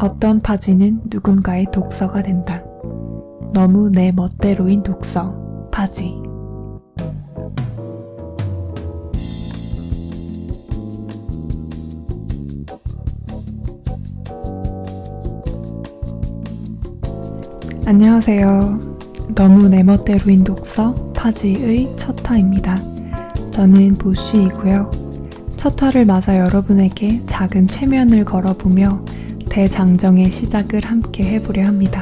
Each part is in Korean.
어떤 파지는 누군가의 독서가 된다. 너무 내 멋대로인 독서, 파지. 안녕하세요. 너무 내 멋대로인 독서, 파지의 첫 화입니다. 저는 보쉬이고요. 첫 화를 맞아 여러분에게 작은 체면을 걸어보며 대장정의 시작을 함께 해보려 합니다.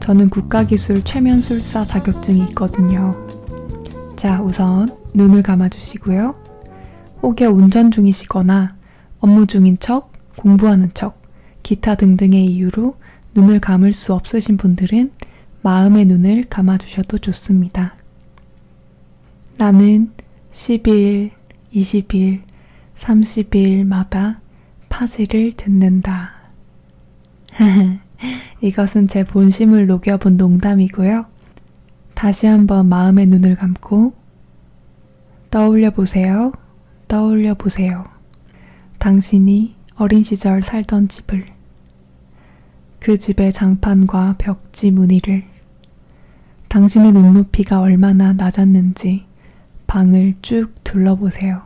저는 국가기술 최면술사 자격증이 있거든요. 자, 우선 눈을 감아주시고요. 혹여 운전 중이시거나 업무 중인 척, 공부하는 척, 기타 등등의 이유로 눈을 감을 수 없으신 분들은 마음의 눈을 감아주셔도 좋습니다. 나는 10일, 20일, 30일마다 파지를 듣는다. 이것은 제 본심을 녹여본 농담이고요. 다시 한번 마음의 눈을 감고 떠올려 보세요. 떠올려 보세요. 당신이 어린 시절 살던 집을, 그 집의 장판과 벽지 무늬를, 당신의 눈높이가 얼마나 낮았는지 방을 쭉 둘러보세요.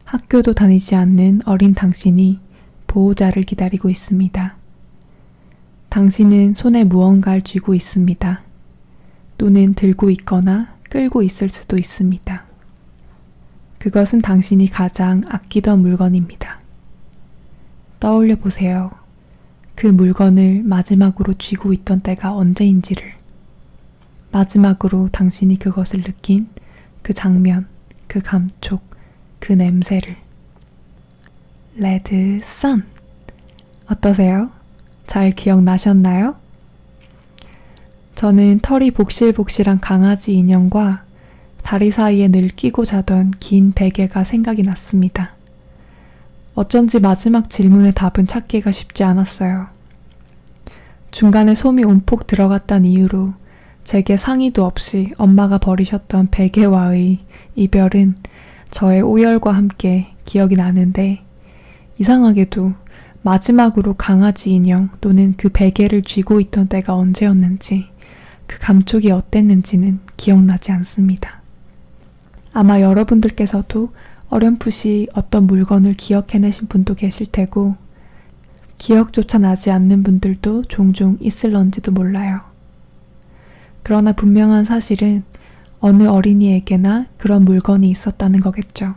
학교도 다니지 않는 어린 당신이 보호자를 기다리고 있습니다. 당신은 손에 무언가를 쥐고 있습니다. 또는 들고 있거나 끌고 있을 수도 있습니다. 그것은 당신이 가장 아끼던 물건입니다. 떠올려 보세요. 그 물건을 마지막으로 쥐고 있던 때가 언제인지를, 마지막으로 당신이 그것을 느낀 그 장면, 그 감촉, 그 냄새를. 레드 선! 어떠세요? 잘 기억나셨나요? 저는 털이 복실복실한 강아지 인형과 다리 사이에 늘 끼고 자던 긴 베개가 생각이 났습니다. 어쩐지 마지막 질문의 답은 찾기가 쉽지 않았어요. 중간에 솜이 온폭 들어갔다는 이유로 제게 상의도 없이 엄마가 버리셨던 베개와의 이별은 저의 오열과 함께 기억이 나는데, 이상하게도 마지막으로 강아지 인형 또는 그 베개를 쥐고 있던 때가 언제였는지, 그 감촉이 어땠는지는 기억나지 않습니다. 아마 여러분들께서도 어렴풋이 어떤 물건을 기억해내신 분도 계실 테고, 기억조차 나지 않는 분들도 종종 있을런지도 몰라요. 그러나 분명한 사실은 어느 어린이에게나 그런 물건이 있었다는 거겠죠.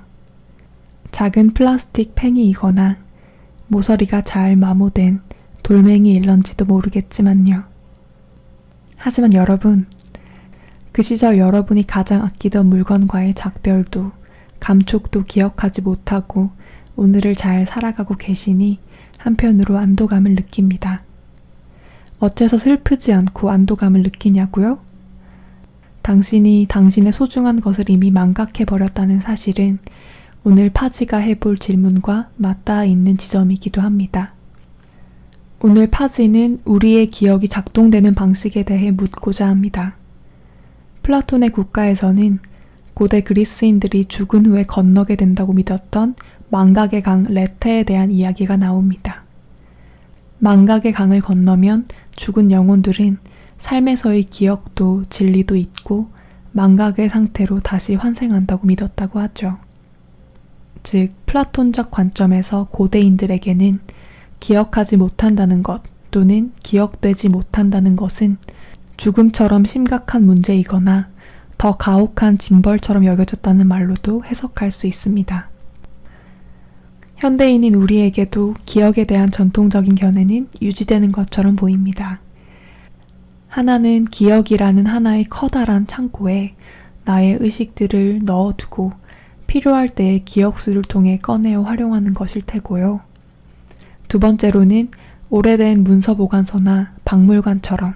작은 플라스틱 팽이이거나 모서리가 잘 마모된 돌멩이일런지도 모르겠지만요. 하지만 여러분, 그 시절 여러분이 가장 아끼던 물건과의 작별도 감촉도 기억하지 못하고 오늘을 잘 살아가고 계시니 한편으로 안도감을 느낍니다. 어째서 슬프지 않고 안도감을 느끼냐고요? 당신이 당신의 소중한 것을 이미 망각해버렸다는 사실은 오늘 파지가 해볼 질문과 맞닿아 있는 지점이기도 합니다. 오늘 파지는 우리의 기억이 작동되는 방식에 대해 묻고자 합니다. 플라톤의 국가에서는 고대 그리스인들이 죽은 후에 건너게 된다고 믿었던 망각의 강 레테에 대한 이야기가 나옵니다. 망각의 강을 건너면 죽은 영혼들은 삶에서의 기억도 진리도 잊고 망각의 상태로 다시 환생한다고 믿었다고 하죠. 즉, 플라톤적 관점에서 고대인들에게는 기억하지 못한다는 것 또는 기억되지 못한다는 것은 죽음처럼 심각한 문제이거나 더 가혹한 징벌처럼 여겨졌다는 말로도 해석할 수 있습니다. 현대인인 우리에게도 기억에 대한 전통적인 견해는 유지되는 것처럼 보입니다. 하나는 기억이라는 하나의 커다란 창고에 나의 의식들을 넣어두고 필요할 때에 기억수를 통해 꺼내어 활용하는 것일 테고요. 두 번째로는 오래된 문서보관소나 박물관처럼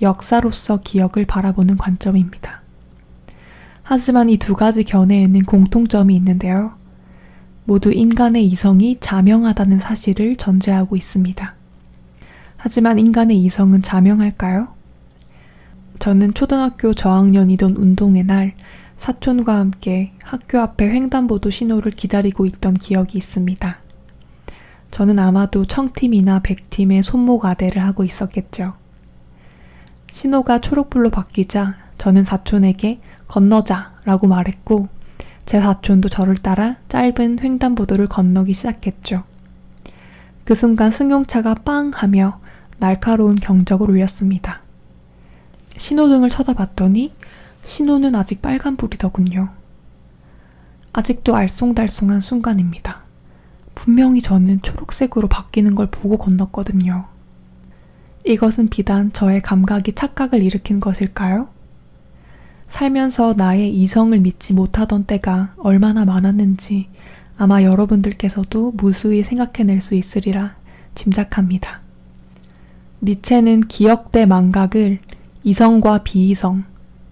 역사로서 기억을 바라보는 관점입니다. 하지만 이 두 가지 견해에는 공통점이 있는데요. 모두 인간의 이성이 자명하다는 사실을 전제하고 있습니다. 하지만 인간의 이성은 자명할까요? 저는 초등학교 저학년이던 운동회 날 사촌과 함께 학교 앞에 횡단보도 신호를 기다리고 있던 기억이 있습니다. 저는 아마도 청팀이나 백팀의 손목 아대를 하고 있었겠죠. 신호가 초록불로 바뀌자 저는 사촌에게 건너자 라고 말했고 제 사촌도 저를 따라 짧은 횡단보도를 건너기 시작했죠. 그 순간 승용차가 빵 하며 날카로운 경적을 울렸습니다. 신호등을 쳐다봤더니 신호는 아직 빨간불이더군요. 아직도 알쏭달쏭한 순간입니다. 분명히 저는 초록색으로 바뀌는 걸 보고 건넜거든요. 이것은 비단 저의 감각이 착각을 일으킨 것일까요? 살면서 나의 이성을 믿지 못하던 때가 얼마나 많았는지 아마 여러분들께서도 무수히 생각해낼 수 있으리라 짐작합니다. 니체는 기억대 망각을 이성과 비이성,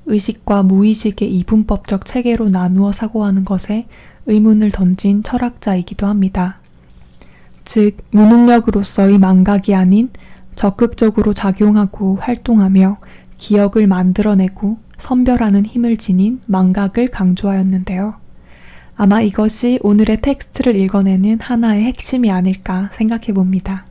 의식과 무의식의 이분법적 체계로 나누어 사고하는 것에 의문을 던진 철학자이기도 합니다. 즉, 무능력으로서의 망각이 아닌 적극적으로 작용하고 활동하며 기억을 만들어내고 선별하는 힘을 지닌 망각을 강조하였는데요. 아마 이것이 오늘의 텍스트를 읽어내는 하나의 핵심이 아닐까 생각해 봅니다.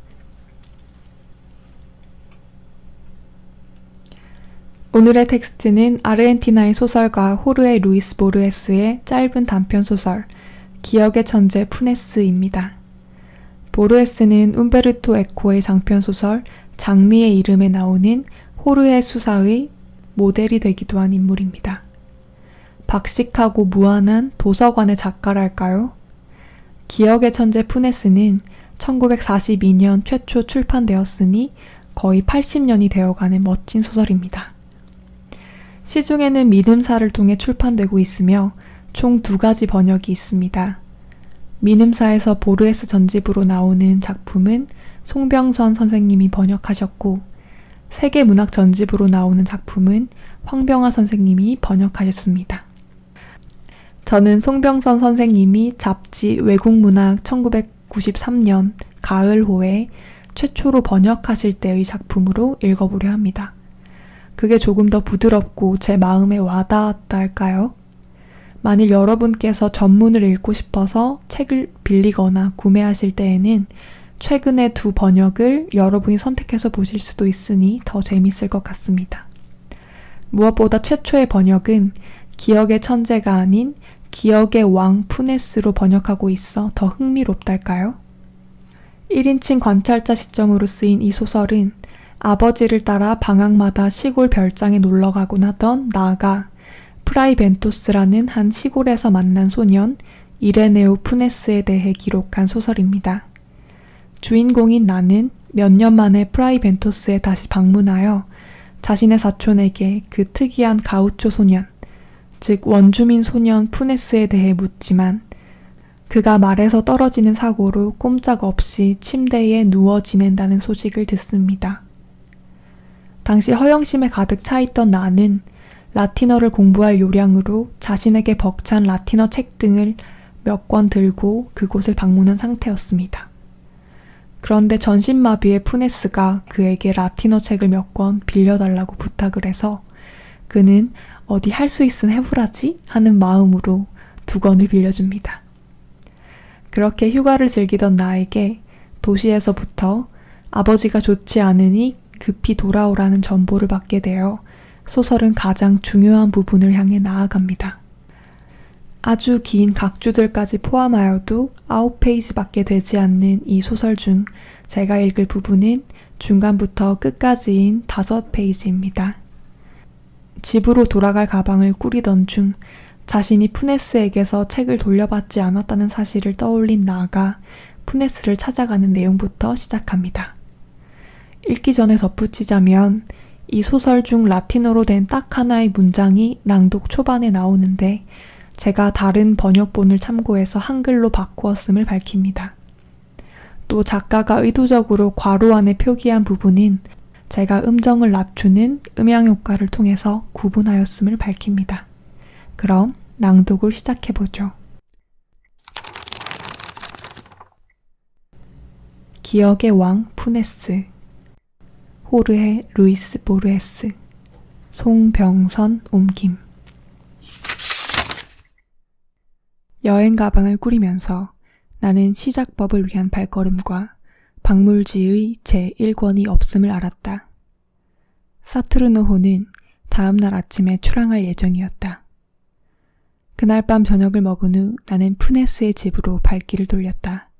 오늘의 텍스트는 아르헨티나의 소설가 호르헤 루이스 보르헤스의 짧은 단편소설 기억의 천재 푸네스입니다. 보르헤스는 움베르토 에코의 장편소설 장미의 이름에 나오는 호르헤 수사의 모델이 되기도 한 인물입니다. 박식하고 무한한 도서관의 작가랄까요? 기억의 천재 푸네스는 1942년 최초 출판되었으니 거의 80년이 되어가는 멋진 소설입니다. 시중에는 미음사를 통해 출판되고 있으며 총 2가지 번역이 있습니다. 미음사에서 보르헤스 전집으로 나오는 작품은 송병선 선생님이 번역하셨고 세계문학 전집으로 나오는 작품은 황병화 선생님이 번역하셨습니다. 저는 송병선 선생님이 잡지 외국문학 1993년 가을호에 최초로 번역하실 때의 작품으로 읽어보려 합니다. 그게 조금 더 부드럽고 제 마음에 와닿았다 할까요? 만일 여러분께서 전문을 읽고 싶어서 책을 빌리거나 구매하실 때에는 최근의 2 번역을 여러분이 선택해서 보실 수도 있으니 더 재밌을 것 같습니다. 무엇보다 최초의 번역은 기억의 천재가 아닌 기억의 왕 푸네스로 번역하고 있어 더 흥미롭달까요? 1인칭 관찰자 시점으로 쓰인 이 소설은 아버지를 따라 방학마다 시골 별장에 놀러가곤 하던 나가 프라이벤토스라는 한 시골에서 만난 소년 이레네오 푸네스에 대해 기록한 소설입니다. 주인공인 나는 몇 년 만에 프라이벤토스에 다시 방문하여 자신의 사촌에게 그 특이한 가우초 소년, 즉 원주민 소년 푸네스에 대해 묻지만 그가 말에서 떨어지는 사고로 꼼짝없이 침대에 누워 지낸다는 소식을 듣습니다. 당시 허영심에 가득 차있던 나는 라틴어를 공부할 요량으로 자신에게 벅찬 라틴어 책 등을 몇 권 들고 그곳을 방문한 상태였습니다. 그런데 전신마비의 푸네스가 그에게 라틴어 책을 몇 권 빌려달라고 부탁을 해서 그는 어디 할 수 있으면 해보라지 하는 마음으로 2권을 빌려줍니다. 그렇게 휴가를 즐기던 나에게 도시에서부터 아버지가 좋지 않으니 급히 돌아오라는 전보를 받게 되어 소설은 가장 중요한 부분을 향해 나아갑니다. 아주 긴 각주들까지 포함하여도 9페이지밖에 되지 않는 이 소설 중 제가 읽을 부분은 중간부터 끝까지인 5페이지입니다. 집으로 돌아갈 가방을 꾸리던 중 자신이 푸네스에게서 책을 돌려받지 않았다는 사실을 떠올린 나가 푸네스를 찾아가는 내용부터 시작합니다. 읽기 전에 덧붙이자면 이 소설 중 라틴어로 된 딱 하나의 문장이 낭독 초반에 나오는데 제가 다른 번역본을 참고해서 한글로 바꾸었음을 밝힙니다. 또 작가가 의도적으로 괄호 안에 표기한 부분은 제가 음정을 낮추는 음향 효과를 통해서 구분하였음을 밝힙니다. 그럼 낭독을 시작해보죠. 기억의 왕 푸네스, 호르헤 루이스 보르헤스, 송병선 옮김. 여행 가방을 꾸리면서 나는 시작법을 위한 발걸음과 박물지의 제1권이 없음을 알았다. 사투르노호는 다음날 아침에 출항할 예정이었다. 그날 밤 저녁을 먹은 후 나는 푸네스의 집으로 발길을 돌렸다.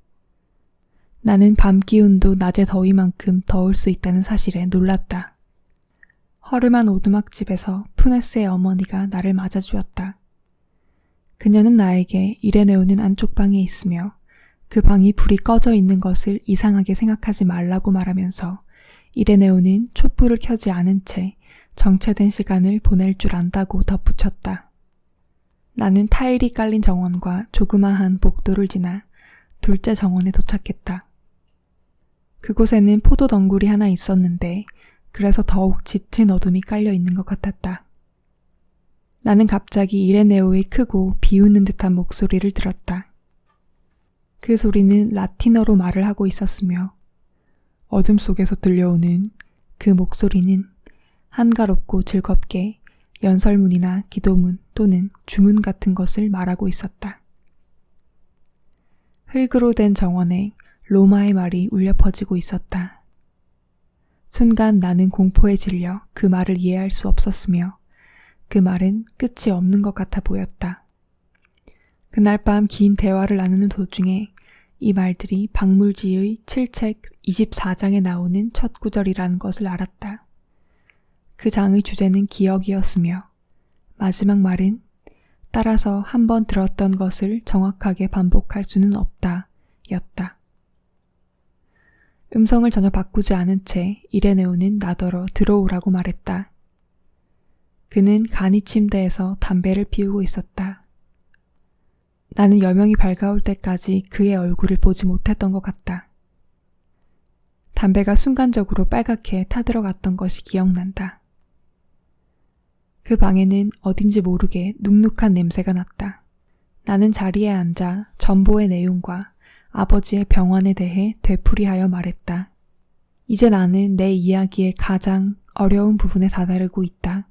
나는 밤 기온도 낮의 더위만큼 더울 수 있다는 사실에 놀랐다. 허름한 오두막집에서 푸네스의 어머니가 나를 맞아주었다. 그녀는 나에게 이레네오는 안쪽 방에 있으며 그 방이 불이 꺼져 있는 것을 이상하게 생각하지 말라고 말하면서 이레네오는 촛불을 켜지 않은 채 정체된 시간을 보낼 줄 안다고 덧붙였다. 나는 타일이 깔린 정원과 조그마한 복도를 지나 둘째 정원에 도착했다. 그곳에는 포도 덩굴이 하나 있었는데 그래서 더욱 짙은 어둠이 깔려 있는 것 같았다. 나는 갑자기 이레네오의 크고 비웃는 듯한 목소리를 들었다. 그 소리는 라틴어로 말을 하고 있었으며 어둠 속에서 들려오는 그 목소리는 한가롭고 즐겁게 연설문이나 기도문 또는 주문 같은 것을 말하고 있었다. 흙으로 된 정원에 로마의 말이 울려 퍼지고 있었다. 순간 나는 공포에 질려 그 말을 이해할 수 없었으며 그 말은 끝이 없는 것 같아 보였다. 그날 밤 긴 대화를 나누는 도중에 이 말들이 박물지의 7책 24장에 나오는 첫 구절이라는 것을 알았다. 그 장의 주제는 기억이었으며 마지막 말은 따라서 한 번 들었던 것을 정확하게 반복할 수는 없다 였다. 음성을 전혀 바꾸지 않은 채 이레네오는 나더러 들어오라고 말했다. 그는 간이 침대에서 담배를 피우고 있었다. 나는 여명이 밝아올 때까지 그의 얼굴을 보지 못했던 것 같다. 담배가 순간적으로 빨갛게 타들어갔던 것이 기억난다. 그 방에는 어딘지 모르게 눅눅한 냄새가 났다. 나는 자리에 앉아 전보의 내용과 아버지의 병환에 대해 되풀이하여 말했다. 이제 나는 내 이야기의 가장 어려운 부분에 다다르고 있다.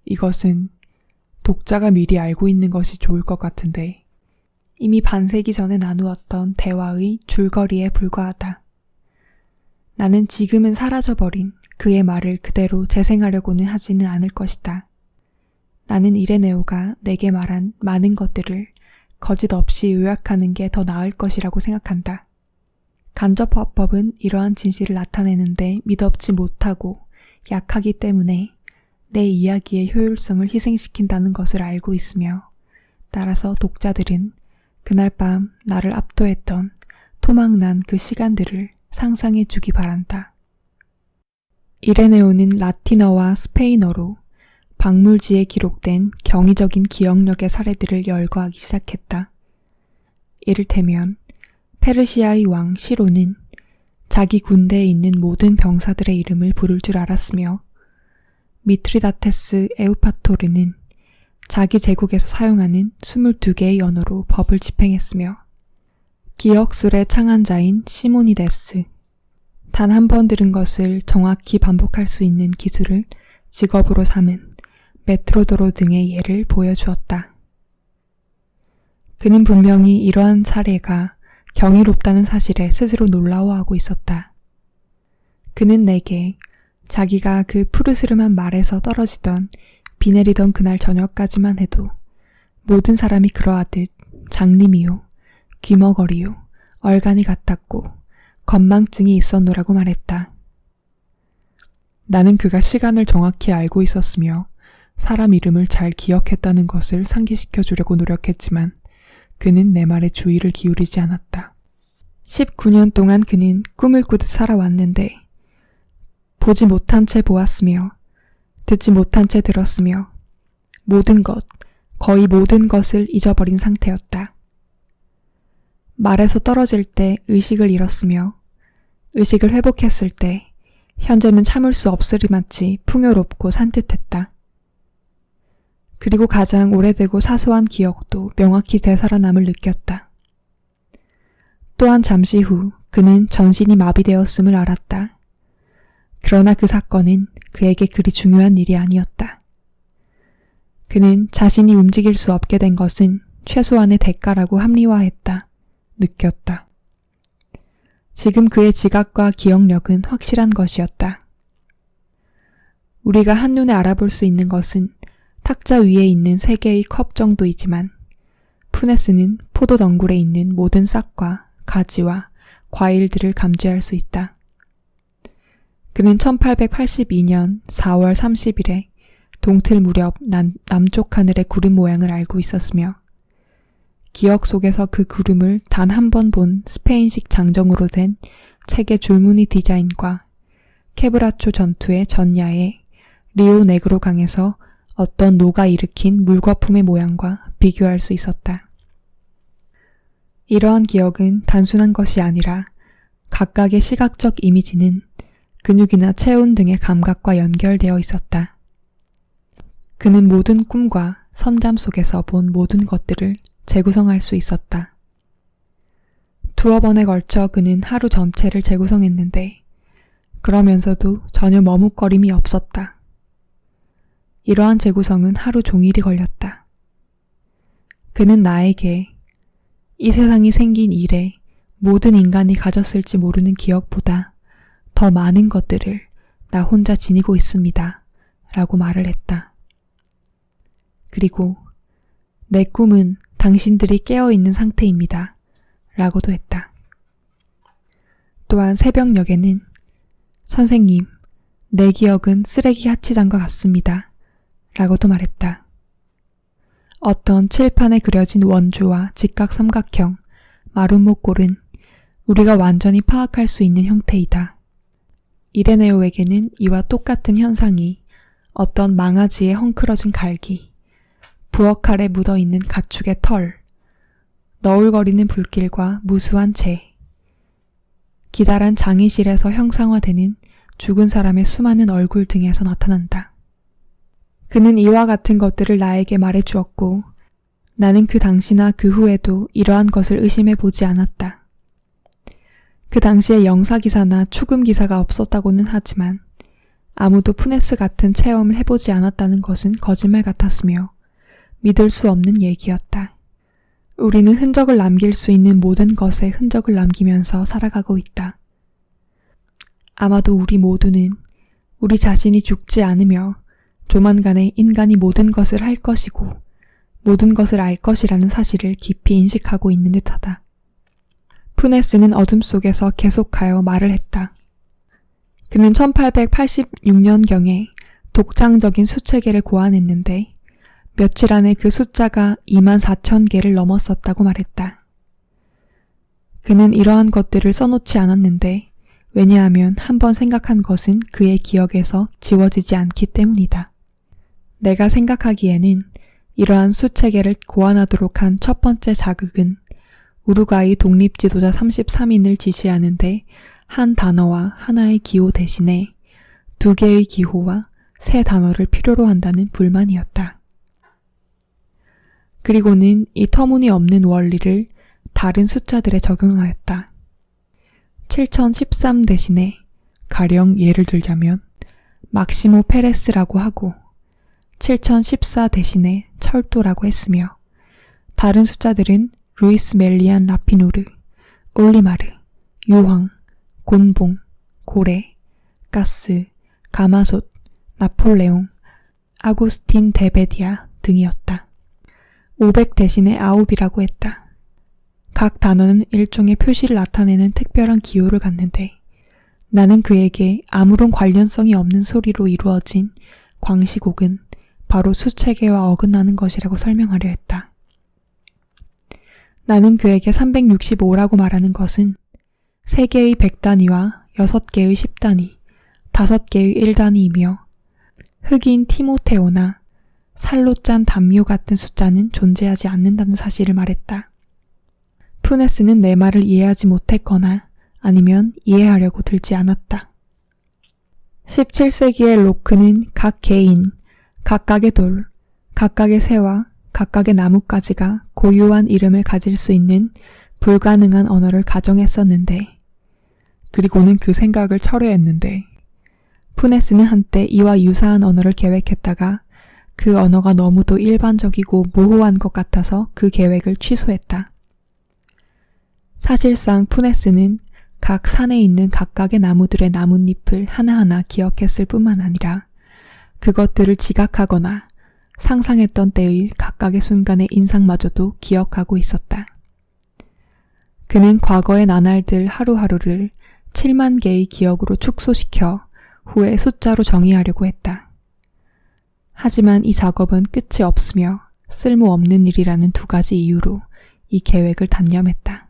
이것은 독자가 미리 알고 있는 것이 좋을 것 같은데 이미 반세기 전에 나누었던 대화의 줄거리에 불과하다. 나는 지금은 사라져버린 그의 말을 그대로 재생하려고는 하지는 않을 것이다. 나는 이레네오가 내게 말한 많은 것들을 거짓 없이 요약하는 게 더 나을 것이라고 생각한다. 간접화법은 이러한 진실을 나타내는데 미덥지 못하고 약하기 때문에 내 이야기의 효율성을 희생시킨다는 것을 알고 있으며 따라서 독자들은 그날 밤 나를 압도했던 토막난 그 시간들을 상상해 주기 바란다. 이레네오는 라틴어와 스페인어로 박물지에 기록된 경이적인 기억력의 사례들을 열거하기 시작했다. 이를테면 페르시아의 왕 시로는 자기 군대에 있는 모든 병사들의 이름을 부를 줄 알았으며 미트리다테스 에우파토르는 자기 제국에서 사용하는 22개의 언어로 법을 집행했으며 기억술의 창안자인 시모니데스, 단 한 번 들은 것을 정확히 반복할 수 있는 기술을 직업으로 삼은 메트로도로 등의 예를 보여주었다. 그는 분명히 이러한 사례가 경이롭다는 사실에 스스로 놀라워하고 있었다. 그는 내게 자기가 그 푸르스름한 말에서 떨어지던 비 내리던 그날 저녁까지만 해도 모든 사람이 그러하듯 장님이요, 귀머거리요, 얼간이 같았고 건망증이 있었노라고 말했다. 나는 그가 시간을 정확히 알고 있었으며 사람 이름을 잘 기억했다는 것을 상기시켜 주려고 노력했지만 그는 내 말에 주의를 기울이지 않았다. 19년 동안 그는 꿈을 꾸듯 살아왔는데 보지 못한 채 보았으며 듣지 못한 채 들었으며 모든 것, 거의 모든 것을 잊어버린 상태였다. 말에서 떨어질 때 의식을 잃었으며 의식을 회복했을 때 현재는 참을 수 없으리마치 풍요롭고 산뜻했다. 그리고 가장 오래되고 사소한 기억도 명확히 되살아남을 느꼈다. 또한 잠시 후 그는 전신이 마비되었음을 알았다. 그러나 그 사건은 그에게 그리 중요한 일이 아니었다. 그는 자신이 움직일 수 없게 된 것은 최소한의 대가라고 합리화했다. 느꼈다. 지금 그의 지각과 기억력은 확실한 것이었다. 우리가 한눈에 알아볼 수 있는 것은 탁자 위에 있는 3개의 컵 정도이지만 푸네스는 포도 덩굴에 있는 모든 싹과 가지와 과일들을 감지할 수 있다. 그는 1882년 4월 30일에 동틀 무렵 남쪽 하늘의 구름 모양을 알고 있었으며 기억 속에서 그 구름을 단 한 번 본 스페인식 장정으로 된 책의 줄무늬 디자인과 케브라초 전투의 전야에 리오 네그로 강에서 어떤 노가 일으킨 물거품의 모양과 비교할 수 있었다. 이러한 기억은 단순한 것이 아니라 각각의 시각적 이미지는 근육이나 체온 등의 감각과 연결되어 있었다. 그는 모든 꿈과 선잠 속에서 본 모든 것들을 재구성할 수 있었다. 두어 번에 걸쳐 그는 하루 전체를 재구성했는데 그러면서도 전혀 머뭇거림이 없었다. 이러한 재구성은 하루 종일이 걸렸다. 그는 나에게 이 세상이 생긴 이래 모든 인간이 가졌을지 모르는 기억보다 더 많은 것들을 나 혼자 지니고 있습니다. 라고 말을 했다. 그리고 내 꿈은 당신들이 깨어있는 상태입니다. 라고도 했다. 또한 새벽녘에는 선생님, 내 기억은 쓰레기 하치장과 같습니다. 라고도 말했다. 어떤 칠판에 그려진 원주와 직각 삼각형, 마름모꼴은 우리가 완전히 파악할 수 있는 형태이다. 이레네오에게는 이와 똑같은 현상이 어떤 망아지의 헝클어진 갈기, 부엌칼에 묻어있는 가축의 털, 너울거리는 불길과 무수한 재, 기다란 장의실에서 형상화되는 죽은 사람의 수많은 얼굴 등에서 나타난다. 그는 이와 같은 것들을 나에게 말해주었고 나는 그 당시나 그 후에도 이러한 것을 의심해보지 않았다. 그 당시에 영사기사나 추금기사가 없었다고는 하지만 아무도 푸네스 같은 체험을 해보지 않았다는 것은 거짓말 같았으며 믿을 수 없는 얘기였다. 우리는 흔적을 남길 수 있는 모든 것에 흔적을 남기면서 살아가고 있다. 아마도 우리 모두는 우리 자신이 죽지 않으며 조만간에 인간이 모든 것을 할 것이고 모든 것을 알 것이라는 사실을 깊이 인식하고 있는 듯하다. 푸네스는 어둠 속에서 계속하여 말을 했다. 그는 1886년경에 독창적인 수체계를 고안했는데 며칠 안에 그 숫자가 24,000개를 넘었었다고 말했다. 그는 이러한 것들을 써놓지 않았는데 왜냐하면 한번 생각한 것은 그의 기억에서 지워지지 않기 때문이다. 내가 생각하기에는 이러한 수체계를 고안하도록 한 첫 번째 자극은 우루과이 독립지도자 33인을 지시하는데 한 단어와 하나의 기호 대신에 2개의 기호와 3 단어를 필요로 한다는 불만이었다. 그리고는 이 터무니없는 원리를 다른 숫자들에 적용하였다. 7013 대신에 가령 예를 들자면 막시모 페레스라고 하고 7014 대신에 철도라고 했으며 다른 숫자들은 루이스 멜리안 라피누르, 올리마르, 유황, 곤봉, 고레, 가스, 가마솥, 나폴레옹, 아구스틴 데베디아 등이었다. 500 대신에 아홉이라고 했다. 각 단어는 일종의 표시를 나타내는 특별한 기호를 갖는데 나는 그에게 아무런 관련성이 없는 소리로 이루어진 광시곡은 바로 수체계와 어긋나는 것이라고 설명하려 했다. 나는 그에게 365라고 말하는 것은 3개의 100단위와 6개의 10단위, 5개의 1단위이며 흑인 티모테오나 살로 짠 담요 같은 숫자는 존재하지 않는다는 사실을 말했다. 푸네스는 내 말을 이해하지 못했거나 아니면 이해하려고 들지 않았다. 17세기의 로크는 각 개인, 각각의 돌, 각각의 새와 각각의 나뭇가지가 고유한 이름을 가질 수 있는 불가능한 언어를 가정했었는데 그리고는 그 생각을 철회했는데 푸네스는 한때 이와 유사한 언어를 계획했다가 그 언어가 너무도 일반적이고 모호한 것 같아서 그 계획을 취소했다. 사실상 푸네스는 각 산에 있는 각각의 나무들의 나뭇잎을 하나하나 기억했을 뿐만 아니라 그것들을 지각하거나 상상했던 때의 각각의 순간의 인상마저도 기억하고 있었다. 그는 과거의 나날들 하루하루를 7만 개의 기억으로 축소시켜 후에 숫자로 정의하려고 했다. 하지만 이 작업은 끝이 없으며 쓸모없는 일이라는 두 가지 이유로 이 계획을 단념했다.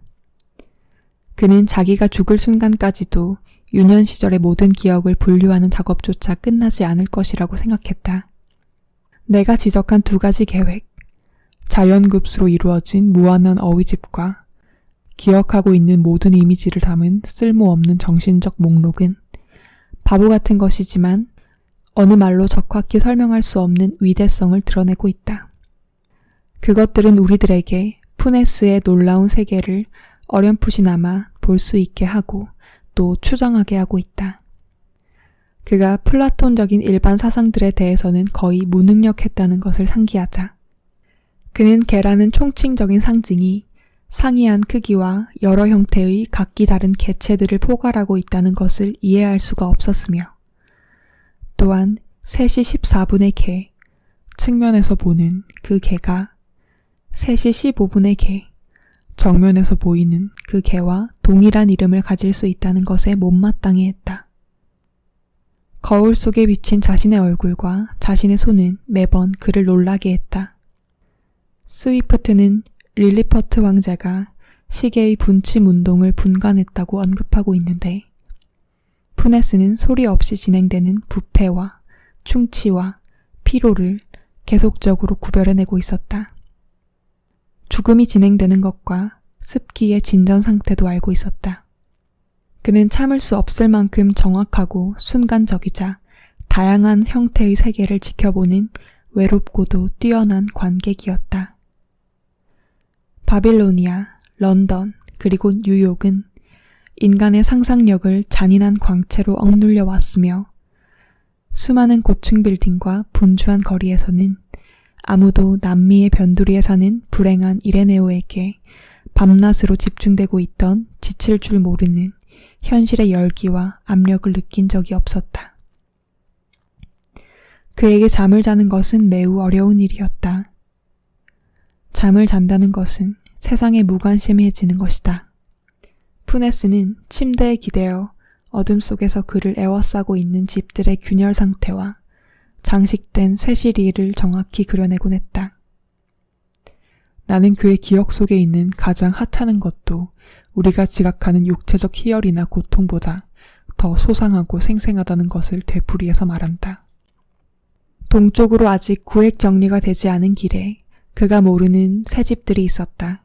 그는 자기가 죽을 순간까지도 유년 시절의 모든 기억을 분류하는 작업조차 끝나지 않을 것이라고 생각했다. 내가 지적한 두 가지 계획, 자연급수로 이루어진 무한한 어휘집과 기억하고 있는 모든 이미지를 담은 쓸모없는 정신적 목록은 바보 같은 것이지만 어느 말로 적확히 설명할 수 없는 위대성을 드러내고 있다. 그것들은 우리들에게 푸네스의 놀라운 세계를 어렴풋이나마 볼 수 있게 하고 또 추정하게 하고 있다. 그가 플라톤적인 일반 사상들에 대해서는 거의 무능력했다는 것을 상기하자. 그는 개라는 총칭적인 상징이 상이한 크기와 여러 형태의 각기 다른 개체들을 포괄하고 있다는 것을 이해할 수가 없었으며 또한 3시 14분의 개, 측면에서 보는 그 개가 3시 15분의 개, 정면에서 보이는 그 개와 동일한 이름을 가질 수 있다는 것에 못마땅해 했다. 거울 속에 비친 자신의 얼굴과 자신의 손은 매번 그를 놀라게 했다. 스위프트는 릴리퍼트 왕자가 시계의 분침 운동을 분간했다고 언급하고 있는데 푸네스는 소리 없이 진행되는 부패와 충치와 피로를 계속적으로 구별해내고 있었다. 죽음이 진행되는 것과 습기의 진전 상태도 알고 있었다. 그는 참을 수 없을 만큼 정확하고 순간적이자 다양한 형태의 세계를 지켜보는 외롭고도 뛰어난 관객이었다. 바빌로니아, 런던, 그리고 뉴욕은 인간의 상상력을 잔인한 광채로 억눌려 왔으며 수많은 고층 빌딩과 분주한 거리에서는 아무도 남미의 변두리에 사는 불행한 이레네오에게 밤낮으로 집중되고 있던 지칠 줄 모르는 현실의 열기와 압력을 느낀 적이 없었다. 그에게 잠을 자는 것은 매우 어려운 일이었다. 잠을 잔다는 것은 세상에 무관심해지는 것이다. 푸네스는 침대에 기대어 어둠 속에서 그를 에워싸고 있는 집들의 균열 상태와 장식된 쇠시리를 정확히 그려내곤 했다. 나는 그의 기억 속에 있는 가장 핫하는 것도 우리가 지각하는 육체적 희열이나 고통보다 더 소상하고 생생하다는 것을 되풀이해서 말한다. 동쪽으로 아직 구획 정리가 되지 않은 길에 그가 모르는 새 집들이 있었다.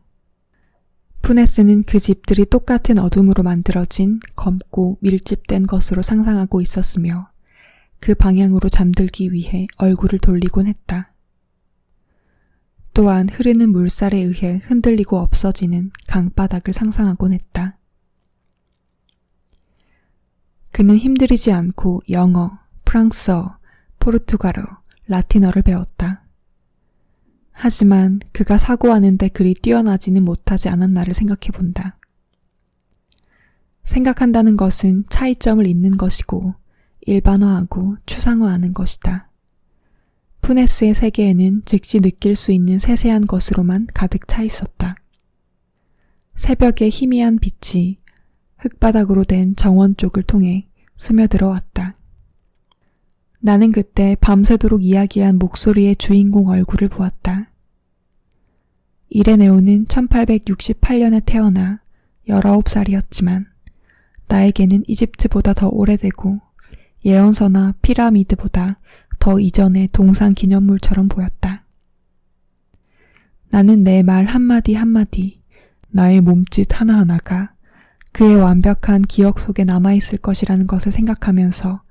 푸네스는 그 집들이 똑같은 어둠으로 만들어진 검고 밀집된 것으로 상상하고 있었으며 그 방향으로 잠들기 위해 얼굴을 돌리곤 했다. 또한 흐르는 물살에 의해 흔들리고 없어지는 강바닥을 상상하곤 했다. 그는 힘들이지 않고 영어, 프랑스어, 포르투갈어, 라틴어를 배웠다. 하지만 그가 사고하는데 그리 뛰어나지는 못하지 않았나를 생각해본다. 생각한다는 것은 차이점을 잇는 것이고 일반화하고 추상화하는 것이다. 푸네스의 세계에는 즉시 느낄 수 있는 세세한 것으로만 가득 차 있었다. 새벽의 희미한 빛이 흙바닥으로 된 정원 쪽을 통해 스며들어왔다. 나는 그때 밤새도록 이야기한 목소리의 주인공 얼굴을 보았다. 이레네오는 1868년에 태어나 19살이었지만 나에게는 이집트보다 더 오래되고 예언서나 피라미드보다 더 이전의 동상 기념물처럼 보였다. 나는 내 말 한마디 한마디, 나의 몸짓 하나하나가 그의 완벽한 기억 속에 남아있을 것이라는 것을 생각하면서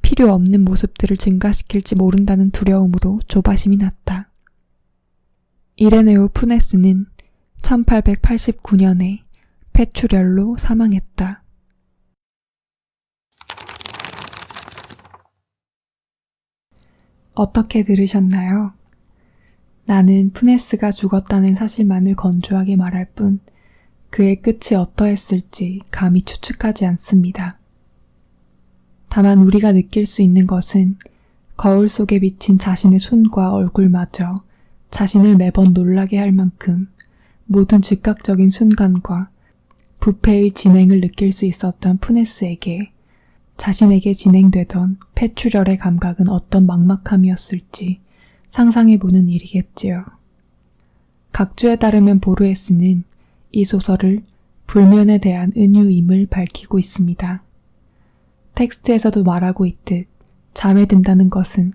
필요 없는 모습들을 증가시킬지 모른다는 두려움으로 조바심이 났다. 이레네오 푸네스는 1889년에 폐출혈로 사망했다. 어떻게 들으셨나요? 나는 푸네스가 죽었다는 사실만을 건조하게 말할 뿐 그의 끝이 어떠했을지 감히 추측하지 않습니다. 다만 우리가 느낄 수 있는 것은 거울 속에 비친 자신의 손과 얼굴마저 자신을 매번 놀라게 할 만큼 모든 즉각적인 순간과 부패의 진행을 느낄 수 있었던 푸네스에게 자신에게 진행되던 폐출혈의 감각은 어떤 막막함이었을지 상상해보는 일이겠지요. 각주에 따르면 보르헤스는 이 소설을 불면에 대한 은유임을 밝히고 있습니다. 텍스트에서도 말하고 있듯 잠에 든다는 것은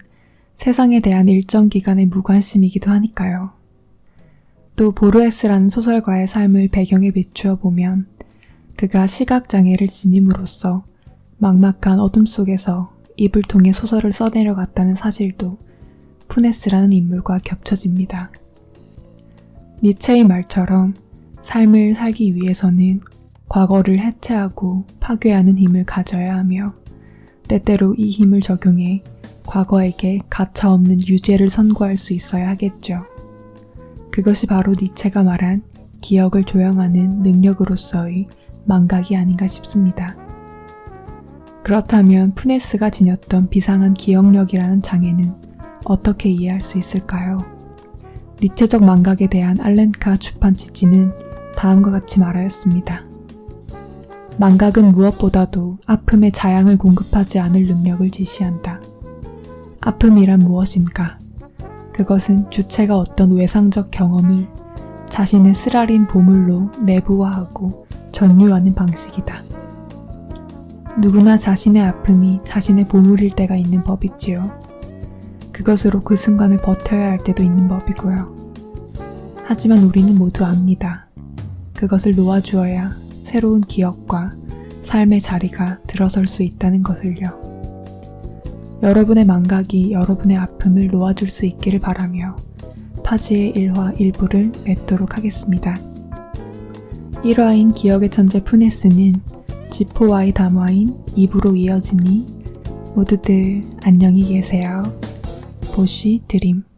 세상에 대한 일정 기간의 무관심이기도 하니까요. 또 보르헤스라는 소설가의 삶을 배경에 비추어 보면 그가 시각장애를 지님으로써 막막한 어둠 속에서 입을 통해 소설을 써내려갔다는 사실도 푸네스라는 인물과 겹쳐집니다. 니체의 말처럼 삶을 살기 위해서는 과거를 해체하고 파괴하는 힘을 가져야 하며 때때로 이 힘을 적용해 과거에게 가차없는 유죄를 선고할 수 있어야 하겠죠. 그것이 바로 니체가 말한 기억을 조형하는 능력으로서의 망각이 아닌가 싶습니다. 그렇다면 푸네스가 지녔던 비상한 기억력이라는 장애는 어떻게 이해할 수 있을까요? 니체적 망각에 대한 알렌카 출판 지지는 다음과 같이 말하였습니다. 망각은 무엇보다도 아픔의 자양을 공급하지 않을 능력을 지시한다. 아픔이란 무엇인가? 그것은 주체가 어떤 외상적 경험을 자신의 쓰라린 보물로 내부화하고 전유하는 방식이다. 누구나 자신의 아픔이 자신의 보물일 때가 있는 법이지요. 그것으로 그 순간을 버텨야 할 때도 있는 법이고요. 하지만 우리는 모두 압니다. 그것을 놓아주어야 새로운 기억과 삶의 자리가 들어설 수 있다는 것을요. 여러분의 망각이 여러분의 아픔을 놓아줄 수 있기를 바라며 파지의 1화 1부를 맺도록 하겠습니다. 1화인 기억의 천재 푸네스는 지포와의 담화인 2부로 이어지니 모두들 안녕히 계세요. 보쉬 드림.